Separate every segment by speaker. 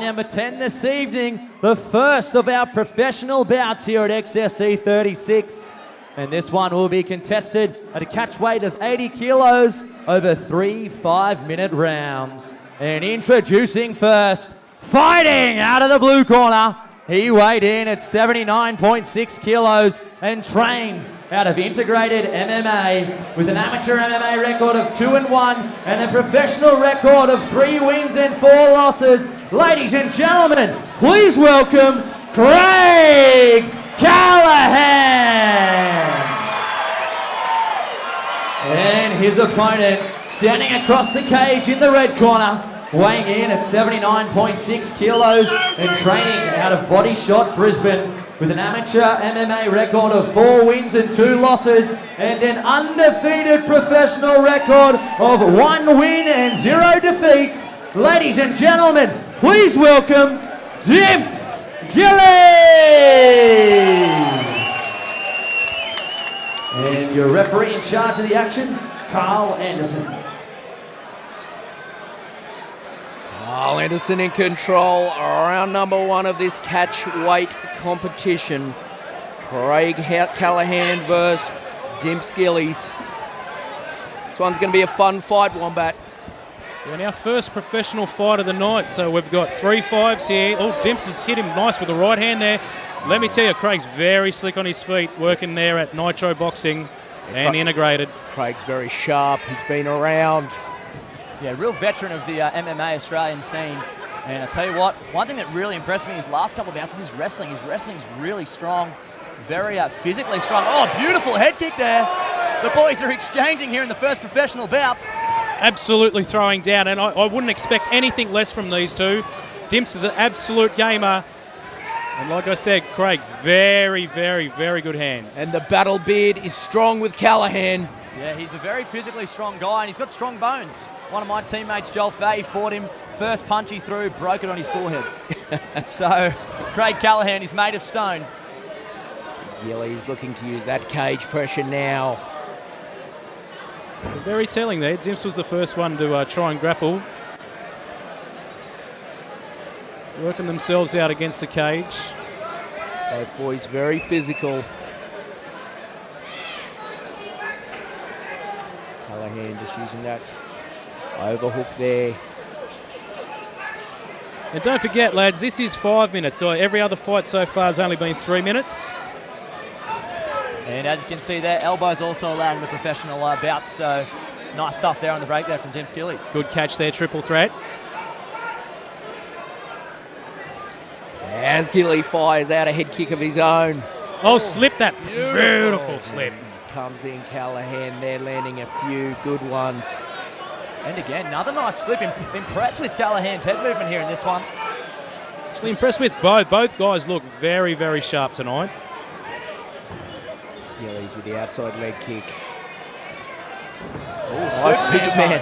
Speaker 1: number 10 this evening, the first of our professional bouts here at XFC 36. And this one will be contested at a catch weight of 80 kilos over 3 5-minute rounds. And introducing first, fighting out of the blue corner, he weighed in at 79.6 kilos and trains out of integrated MMA with an amateur MMA record of 2-1 and a professional record of 3 wins and 4 losses. Ladies and gentlemen, please welcome Craig Callaghan. And his opponent standing across the cage in the red corner, weighing in at 79.6 kilos and training out of Body Shot, Brisbane with an amateur MMA record of 4 wins and 2 losses and an undefeated professional record of 1 win and 0 defeats. Ladies and gentlemen, please welcome Dimps Gillies. And your referee in charge of the action, Carl Anderson.
Speaker 2: Carl Anderson in control, round number 1 of this catch weight competition. Craig Callaghan versus Dimps Gillies. This one's going to be a fun fight, Wombat.
Speaker 3: And our first professional fight of the night, so we've got 3 5s here. Oh, Dimps has hit him nice with the right hand there. Let me tell you, Craig's very slick on his feet, working there at Nitro Boxing and integrated.
Speaker 2: Craig's very sharp, he's been around.
Speaker 4: Yeah, real veteran of the MMA Australian scene. And I tell you what, one thing that really impressed me in his last couple of bouts is his wrestling. His wrestling's really strong, very physically strong. Oh, beautiful head kick there. The boys are exchanging here in the first professional bout.
Speaker 3: Absolutely throwing down, and I wouldn't expect anything less from these two. Dimps is an absolute gamer. And like I said, Craig, very, very, very good hands.
Speaker 2: And the battle beard is strong with Callaghan.
Speaker 4: Yeah, he's a very physically strong guy, and he's got strong bones. One of my teammates, Joel Fay, fought him. First punch he threw, broke it on his forehead. So, Craig Callaghan is made of stone.
Speaker 2: Gillies looking to use that cage pressure now.
Speaker 3: Very telling there. Dimps was the first one to try and grapple. Working themselves out against the cage.
Speaker 2: Both boys very physical. Callaghan just using that overhook there.
Speaker 3: And don't forget, lads, this is 5 minutes. So every other fight so far has only been 3 minutes.
Speaker 4: And as you can see there, elbows also allowed in the professional bouts. So nice stuff there on the break there from Dimps Gillies.
Speaker 3: Good catch there, triple threat.
Speaker 2: As Gilly fires out a head kick of his own.
Speaker 3: Oh, slip that. Beautiful slip.
Speaker 2: Comes in Callaghan there, landing a few good ones.
Speaker 4: And again, another nice slip. Impressed with Callaghan's head movement here in this one.
Speaker 3: Actually impressed with both. Both guys look very, very sharp tonight.
Speaker 2: Gillies with the outside leg kick.
Speaker 4: Oh,
Speaker 2: nice Superman.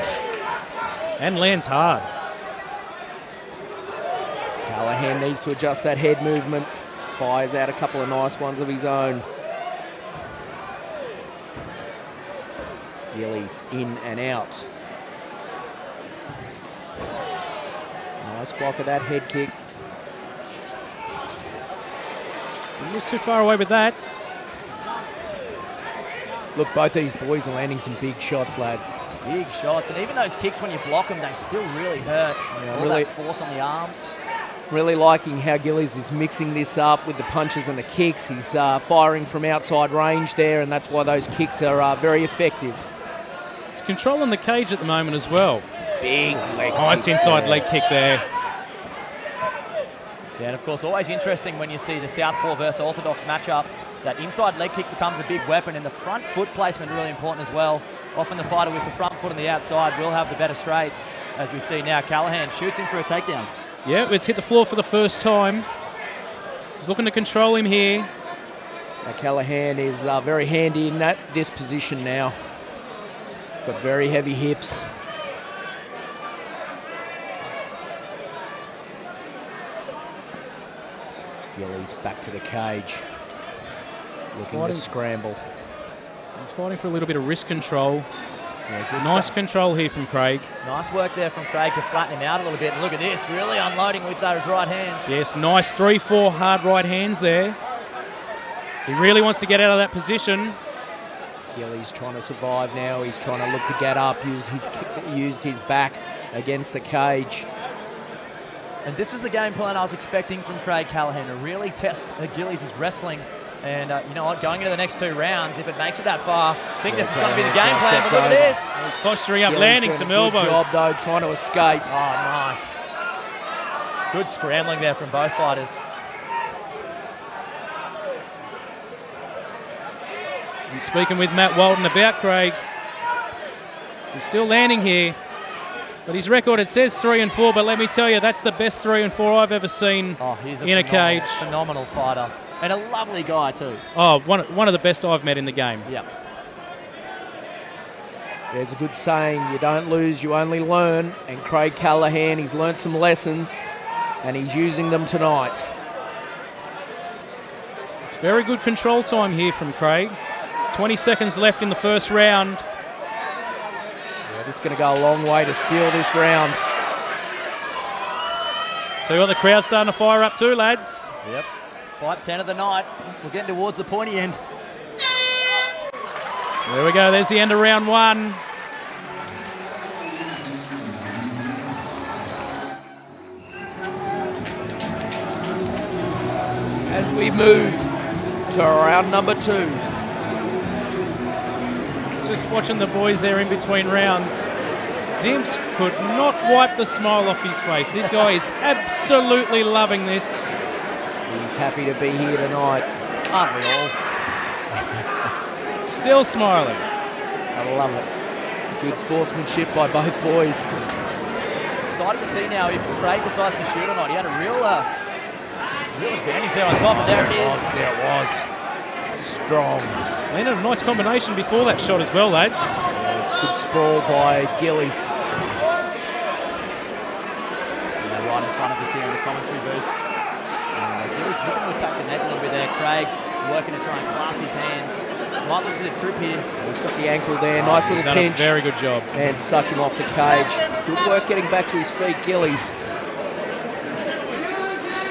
Speaker 3: And lands hard.
Speaker 2: Callaghan needs to adjust that head movement. Fires out a couple of nice ones of his own. Gillies in and out. Nice block of that head kick.
Speaker 3: He was too far away with that.
Speaker 2: Look, both these boys are landing some big shots, lads.
Speaker 4: Big shots, and even those kicks, when you block them, they still really hurt.
Speaker 2: Yeah,
Speaker 4: all
Speaker 2: really,
Speaker 4: that force on the arms.
Speaker 2: Really liking how Gillies is mixing this up with the punches and the kicks. He's firing from outside range there, and that's why those kicks are very effective.
Speaker 3: He's controlling the cage at the moment as well.
Speaker 2: Big leg
Speaker 3: nice inside leg kick there.
Speaker 4: Yeah, and of course, always interesting when you see the Southpaw versus Orthodox matchup. That inside leg kick becomes a big weapon, and the front foot placement really important as well. Often the fighter with the front foot on the outside will have the better straight, as we see now. Callaghan shoots him for a takedown.
Speaker 3: Yeah, it's hit the floor for the first time. He's looking to control him here.
Speaker 2: Now Callaghan is very handy in this position now. He's got very heavy hips. Gillies back to the cage. Looking to scramble.
Speaker 3: He's fighting for a little bit of wrist control.
Speaker 4: Yeah, good
Speaker 3: Nice
Speaker 4: stuff.
Speaker 3: control here from Craig.
Speaker 4: Nice work there from Craig to flatten him out a little bit. And look at this, really unloading with those right hands.
Speaker 3: Yes, nice 3-4 hard right hands there. He really wants to get out of that position.
Speaker 2: Gillies trying to survive now. He's trying to look to get up, use his back against the cage.
Speaker 4: And this is the game plan I was expecting from Craig Callaghan, to really test Gillies' wrestling. And you know what, going into the next 2 rounds, if it makes it that far, I think this is going to be the game plan, but look at this.
Speaker 3: He's posturing up,
Speaker 2: Gillies
Speaker 3: landing
Speaker 2: doing
Speaker 3: some
Speaker 2: a good
Speaker 3: elbows.
Speaker 2: job, though, trying to escape.
Speaker 4: Oh, nice. Good scrambling there from both fighters.
Speaker 3: And speaking with Matt Walton about Craig, he's still landing here. But his record, it says 3-4, but let me tell you, that's the best 3-4 I've ever seen
Speaker 4: He's
Speaker 3: in a cage.
Speaker 4: Phenomenal fighter. And a lovely guy, too.
Speaker 3: Oh, one of the best I've met in the game.
Speaker 4: Yeah.
Speaker 2: There's a good saying, you don't lose, you only learn. And Craig Callaghan, he's learnt some lessons, and he's using them tonight.
Speaker 3: It's very good control time here from Craig. 20 seconds left in the first round.
Speaker 2: Yeah, this is going to go a long way to steal this round.
Speaker 3: So you got the crowd starting to fire up too, lads.
Speaker 4: Yep. Fight 10 of the night. We're getting towards the pointy end.
Speaker 3: There we go. There's the end of round 1.
Speaker 2: As we move to round number 2.
Speaker 3: Just watching the boys there in between rounds. Dimps could not wipe the smile off his face. This guy is absolutely loving this.
Speaker 2: He's happy to be here tonight.
Speaker 4: Aren't we all?
Speaker 3: Still smiling.
Speaker 2: I love it. Good sportsmanship by both boys.
Speaker 4: Excited to see now if Craig decides to shoot or not. He had a real advantage there on top, and there it is.
Speaker 2: Oh, there it was. Strong.
Speaker 3: Landed a nice combination before that shot as well, lads.
Speaker 2: Yes, good sprawl by Gillies.
Speaker 4: Right in front of us here in the commentary booth. Gillies looking to attack the neck a little bit there. Craig working to try and clasp his hands. Might look for the trip here.
Speaker 2: He's got the ankle there. Nice
Speaker 3: He's
Speaker 2: little
Speaker 3: done
Speaker 2: pinch.
Speaker 3: a very good job.
Speaker 2: And sucked him off the cage. Good work getting back to his feet, Gillies.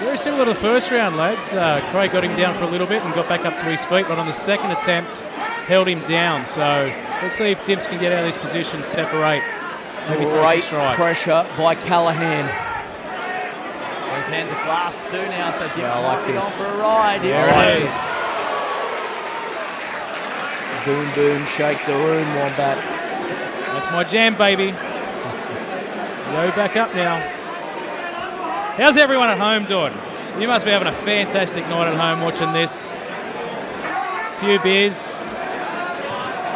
Speaker 3: Very similar to the first round, lads. Craig got him down for a little bit and got back up to his feet, but on the second attempt, held him down. So let's see if Dimps can get out of this position, separate, maybe throw some
Speaker 2: Great
Speaker 3: strikes.
Speaker 2: pressure by Callaghan.
Speaker 4: His hands are clasped too now, so Dimps
Speaker 2: Yeah, I like
Speaker 4: might be
Speaker 2: this.
Speaker 4: on for a ride. Here
Speaker 3: I
Speaker 4: it
Speaker 3: like
Speaker 4: is.
Speaker 2: Boom, boom, shake the room, Wombat.
Speaker 3: That's my jam, baby. Go back up now. How's everyone at home doing? You must be having a fantastic night at home watching this. Few beers.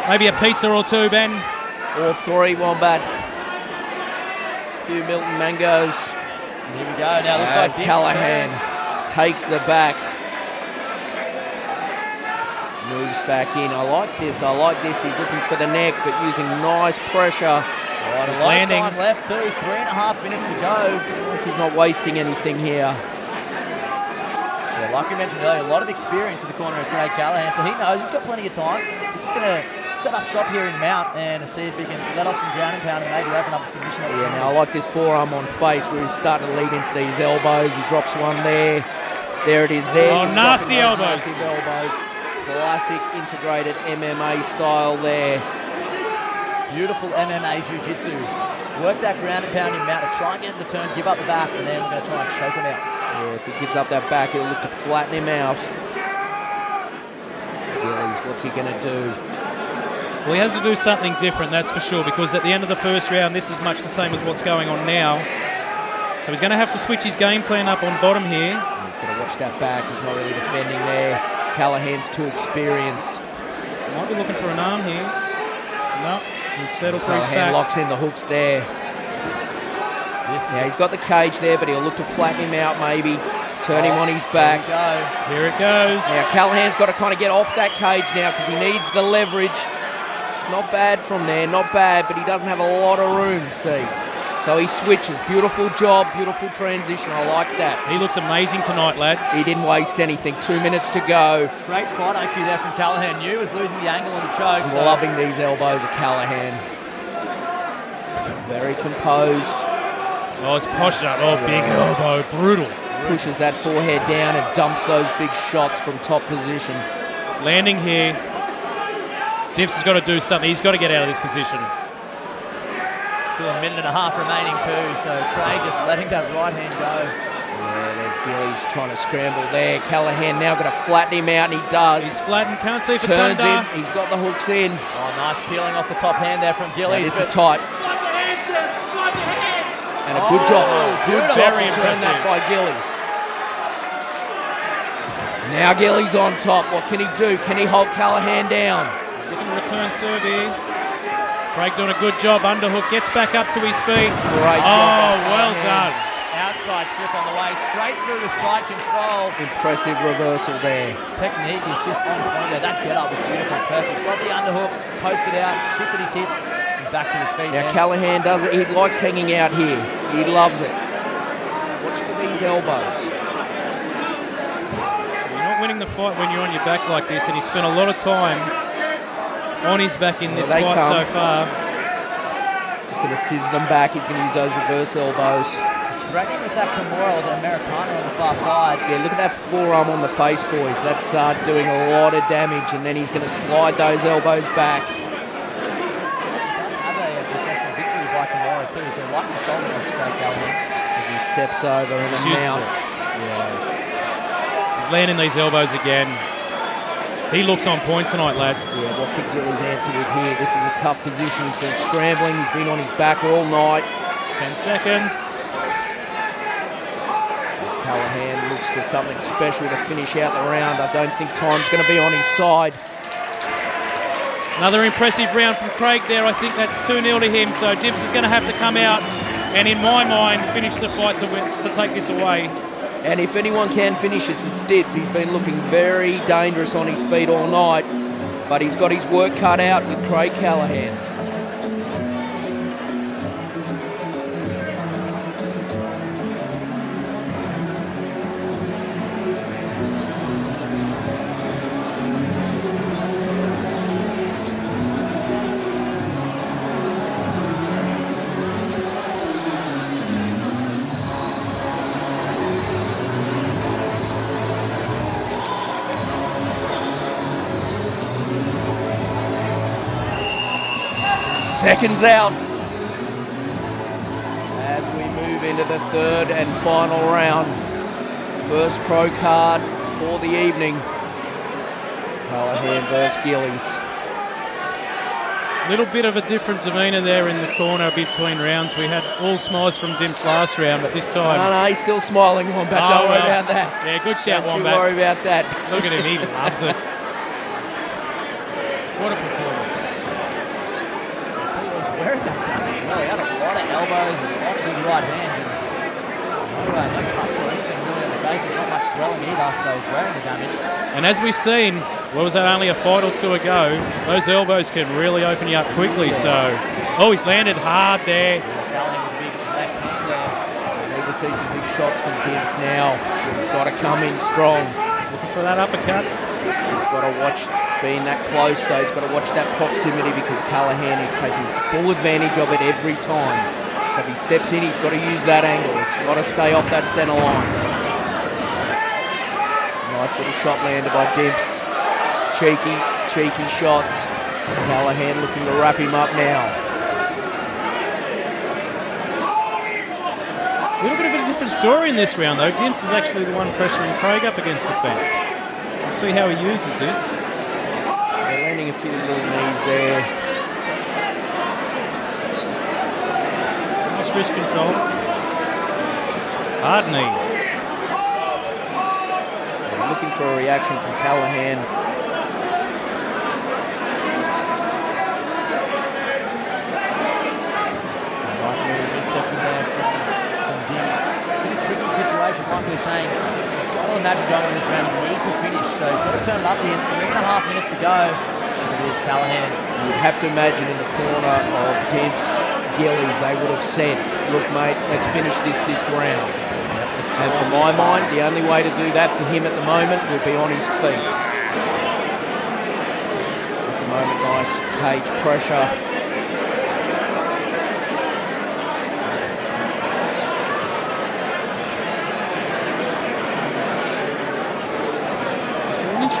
Speaker 3: Maybe a pizza or two, Ben.
Speaker 2: All 3, Wombat. Few Milton mangoes.
Speaker 4: Here we go. Now looks like
Speaker 2: As
Speaker 4: Dimps
Speaker 2: Callaghan
Speaker 4: turns.
Speaker 2: takes the back. Moves back in. I like this. He's looking for the neck, but using nice pressure.
Speaker 4: Right,
Speaker 3: He's
Speaker 4: a lot
Speaker 3: landing.
Speaker 4: of time left too. 3.5 minutes to go.
Speaker 2: He's not wasting anything here.
Speaker 4: Yeah, like we mentioned earlier, a lot of experience in the corner of Craig Callaghan, so he knows he's got plenty of time. He's just going to set up shop here in Mount and see if he can let off some ground and pound and maybe open up a submission
Speaker 2: Yeah,
Speaker 4: opportunity.
Speaker 2: now I like this forearm on face where he's starting to lead into these elbows. He drops one there. There it is there.
Speaker 3: Oh,
Speaker 2: He's
Speaker 3: nasty
Speaker 2: dropping those
Speaker 3: elbows.
Speaker 2: Massive elbows. Classic integrated MMA style there.
Speaker 4: Beautiful MMA jiu-jitsu. Work that ground and pound him out to try and get him to turn, give up the back, and then we're going to try and choke him out.
Speaker 2: Yeah, if he gives up that back, he'll look to flatten him out. Gillies, what's he going to do?
Speaker 3: Well, he has to do something different, that's for sure, because at the end of the first round, this is much the same as what's going on now. So he's going to have to switch his game plan up on bottom here.
Speaker 2: He's got to watch that back. He's not really defending there. Callaghan's too experienced.
Speaker 3: Might be looking for an arm here. No, he's settled for his
Speaker 2: Callaghan
Speaker 3: back.
Speaker 2: locks in the hooks there.
Speaker 4: This is
Speaker 2: Yeah, he's got the cage there, but he'll look to flatten him out maybe. Turn him on his
Speaker 4: There
Speaker 2: back.
Speaker 4: we go.
Speaker 3: Here it goes.
Speaker 2: Now Callaghan's got to kind of get off that cage now because he needs the leverage. It's not bad from there, not bad, but he doesn't have a lot of room, see. So he switches. Beautiful job, beautiful transition. I like that.
Speaker 3: He looks amazing tonight, lads.
Speaker 2: He didn't waste anything. 2 minutes to go.
Speaker 4: Great fight IQ there from Callaghan. Knew he was losing the angle on the choke.
Speaker 2: I'm
Speaker 4: So
Speaker 2: loving these elbows of Callaghan. Very composed.
Speaker 3: Oh, it's poshed up. Oh, big elbow. Brutal.
Speaker 2: Pushes that forehead down and dumps those big shots from top position.
Speaker 3: Landing here. Dimps has got to do something. He's got to get out of this position.
Speaker 4: Still a minute and a half remaining too, so Craig just letting that right hand go.
Speaker 2: Yeah, there's Gillies trying to scramble there. Callaghan now got to flatten him out, and he does.
Speaker 3: He's flattened, can't see if it's
Speaker 2: Turns
Speaker 3: under.
Speaker 2: in, he's got the hooks in.
Speaker 4: Oh, nice peeling off the top hand there from
Speaker 2: Now
Speaker 4: Gillies.
Speaker 2: this is tight. And a good job. Good job
Speaker 3: Very
Speaker 2: to turn that
Speaker 3: impressive.
Speaker 2: by Gillies. Now Gillies on top. What can he do? Can he hold Callaghan down?
Speaker 3: Looking to return serve here. Craig doing a good job. Underhook, gets back up to his feet.
Speaker 2: Great job.
Speaker 3: Oh,
Speaker 2: by
Speaker 3: well
Speaker 2: Callaghan.
Speaker 3: done.
Speaker 4: Outside flip on the way, straight through to side control.
Speaker 2: Impressive reversal there.
Speaker 4: Technique is just on point there. That get up was beautiful, perfect. Got the underhook, posted out, shifted his hips, and back to his feet.
Speaker 2: Now Callaghan does it. He likes hanging out here. He loves it. Watch for these elbows.
Speaker 3: You're not winning the fight when you're on your back like this, and he spent a lot of time on his back in this
Speaker 2: They
Speaker 3: fight
Speaker 2: come.
Speaker 3: so far.
Speaker 2: Just going to scissor them back. He's going to use those reverse elbows.
Speaker 4: Threatening with that Kimura or the Americana on the far side.
Speaker 2: Yeah, look at that forearm on the face, boys. That's doing a lot of damage, and then he's going to slide those elbows back.
Speaker 4: He does have a professional victory by Kimura too, so he likes the shoulder works, Craig Callaghan.
Speaker 2: As he steps over and
Speaker 3: Just
Speaker 2: a
Speaker 3: uses
Speaker 2: mount.
Speaker 3: it.
Speaker 2: Yeah.
Speaker 3: He's landing these elbows again. He looks on point tonight, lads.
Speaker 2: Yeah, what could Gillies answer with here? This is a tough position. He's been scrambling. He's been on his back all night.
Speaker 3: 10 seconds.
Speaker 2: As Callaghan looks for something special to finish out the round. I don't think time's going to be on his side.
Speaker 3: Another impressive round from Craig there. I think that's 2-0 to him, so Dimps is going to have to come out and, in my mind, finish the fight to take this away.
Speaker 2: And if anyone can finish it, it's Dimps. He's been looking very dangerous on his feet all night, but he's got his work cut out with Craig Callaghan. Seconds out as we move into the third and final round. First pro card for the evening. Callaghan versus Gillies.
Speaker 3: Little bit of a different demeanour there in the corner between rounds. We had all smiles from Dimps last round, but this time...
Speaker 2: No, he's still smiling, Wombat.
Speaker 3: Oh,
Speaker 2: Don't worry
Speaker 3: well.
Speaker 2: about that.
Speaker 3: Yeah, good shout,
Speaker 2: Don't you
Speaker 3: Wombat.
Speaker 2: worry about that.
Speaker 3: Look at him, he loves it. What a performance.
Speaker 4: Wearing that damage well. He had a lot of elbows and a lot of big right hands, and no cuts or anything really on the face. There's not much swelling either, so he's wearing the damage.
Speaker 3: And as we've seen, what was that, only a fight or two ago, those elbows can really open you up quickly, so... Oh, he's landed hard there.
Speaker 4: Callaghan with a big left hand there.
Speaker 2: We need to see some big shots from Dimps now. He's got to come in strong.
Speaker 3: Looking for that uppercut.
Speaker 2: He's got to watch being that close, though. He's got to watch that proximity because Callaghan is taking full advantage of it every time. So if he steps in, he's got to use that angle. It's got to stay off that centre line. Nice little shot landed by Dimps. Cheeky shots. Callaghan looking to wrap him up now.
Speaker 3: A little bit of a different story in this round, though. Dimps is actually the one pressuring Craig up against the fence. We'll see how he uses this.
Speaker 2: They're landing a few little knees there.
Speaker 3: Nice wrist control. Hard knee.
Speaker 2: They're looking for a reaction from Callaghan.
Speaker 4: Nice little midsection there from Dimps. It's in a tricky situation, like we were saying. You've got to imagine going in this round, you need to finish, so he's got to turn it up here. 3.5 minutes to go. Look at this, Callaghan.
Speaker 2: You'd have to imagine in the corner of Dimps, Gillies, they would have said, look, mate, let's finish this round. And for my mind, the only way to do that for him at the moment will be on his feet. At the moment, nice cage pressure.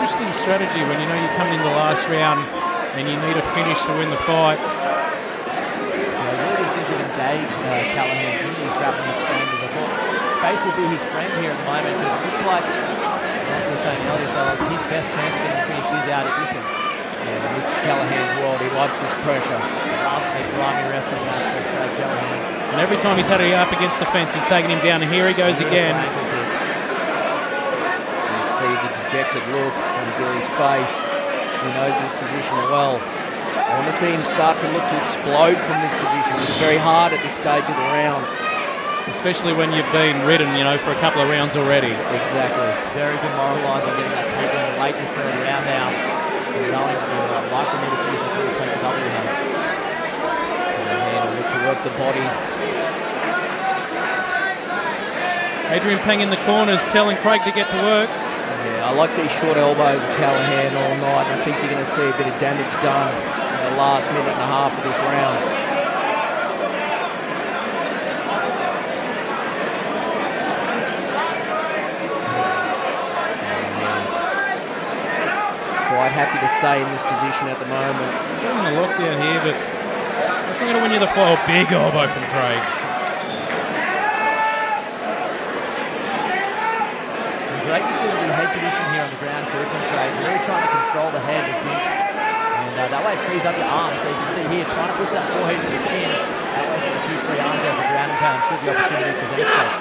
Speaker 3: interesting strategy when you know you're coming in the last round and you need a finish to win the fight.
Speaker 4: I really didn't think he'd engage Callaghan in these grappling exchanges. I thought space would be his friend here at the moment because it looks like we were saying earlier, fellas, his best chance of getting a finish is out at distance.
Speaker 2: Yeah, this is Callaghan's world. He likes this pressure.
Speaker 4: He loves the grimy wrestling match for Craig Callaghan.
Speaker 3: And every time he's had it up against the fence, he's taking him down, and here he goes again.
Speaker 2: You see the dejected look on Gillies' face. He knows his position well. I want to see him start to look to explode from this position. It's very hard at this stage of the round.
Speaker 3: Especially when you've been ridden, you know, for a couple of rounds already.
Speaker 2: Exactly.
Speaker 4: Very demoralising getting that takedown late in the third round now. And knowing that you're likely to finish if you take a W here.
Speaker 2: And look to work the body.
Speaker 3: Adrian Peng in the corners telling Craig to get to work.
Speaker 2: Yeah, I like these short elbows of Callaghan all night. I think you're going to see a bit of damage done in the last minute and a half of this round. Quite happy to stay in this position at the moment.
Speaker 3: He's been in the lockdown here, but that's not going to win you the fight. Oh, big elbow from Craig.
Speaker 4: Great to see the head position here on the ground too from Craig. Really trying to control the head of Dimps. And that way it frees up your arms. So you can see here, trying to push that forehead to the chin. That way's got the 2 free arms out of the ground and pound should the opportunity present itself.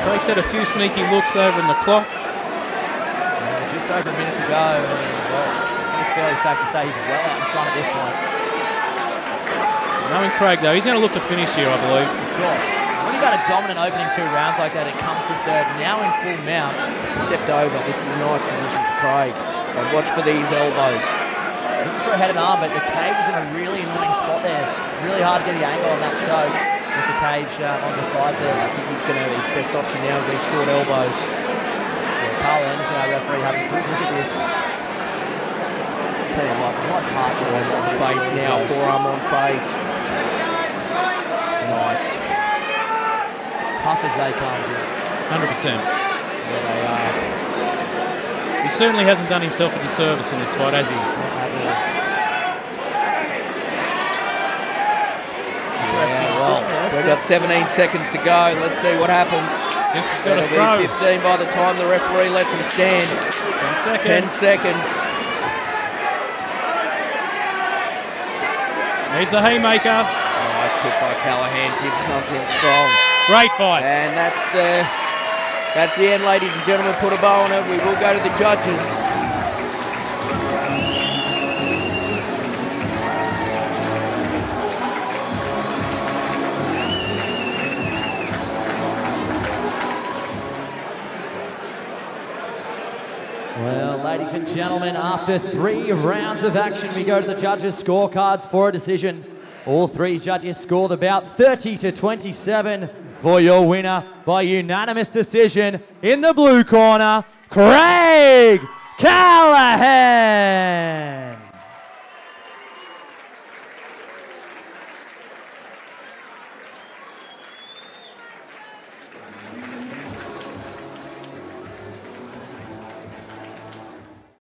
Speaker 3: Craig's had a few sneaky looks over in the clock.
Speaker 4: Just over a minute to go. And, well, I think it's fairly safe to say he's well out in front at this point.
Speaker 3: Knowing Craig though, he's going to look to finish here, I believe.
Speaker 4: Of course. When you've got a dominant opening 2 rounds like that, it comes to third. Now in full mount.
Speaker 2: Stepped over. This is a nice position for Craig. And watch for these elbows.
Speaker 4: He's looking for a head and arm, but the cage is in a really annoying spot there. Really hard to get the angle on that choke with the cage on the side there.
Speaker 2: I think he's going to have his best option now is these short elbows.
Speaker 4: Carl Anderson, our referee, having a good look at this. Tell you what hard to
Speaker 2: Forearm on face now, forearm on face. Nice.
Speaker 4: As tough as they come, yes.
Speaker 3: 100%.
Speaker 2: There they are.
Speaker 3: He certainly hasn't done himself a disservice in this fight, has he?
Speaker 2: We've got 17 seconds to go. Let's see what happens.
Speaker 3: Dimps has got to
Speaker 2: It'll
Speaker 3: throw.
Speaker 2: be 15 by the time the referee lets him stand.
Speaker 3: 10 seconds.
Speaker 2: 10 seconds.
Speaker 3: Needs a haymaker.
Speaker 2: Nice kick by Callaghan. Dimps comes in strong.
Speaker 3: Great fight.
Speaker 2: And that's the end, ladies and gentlemen. Put a bow on it. We will go to the judges.
Speaker 1: Well, ladies and gentlemen, after 3 rounds of action, we go to the judges' scorecards for a decision. All 3 judges scored about 30-27 for your winner by unanimous decision in the blue corner, Craig Callaghan.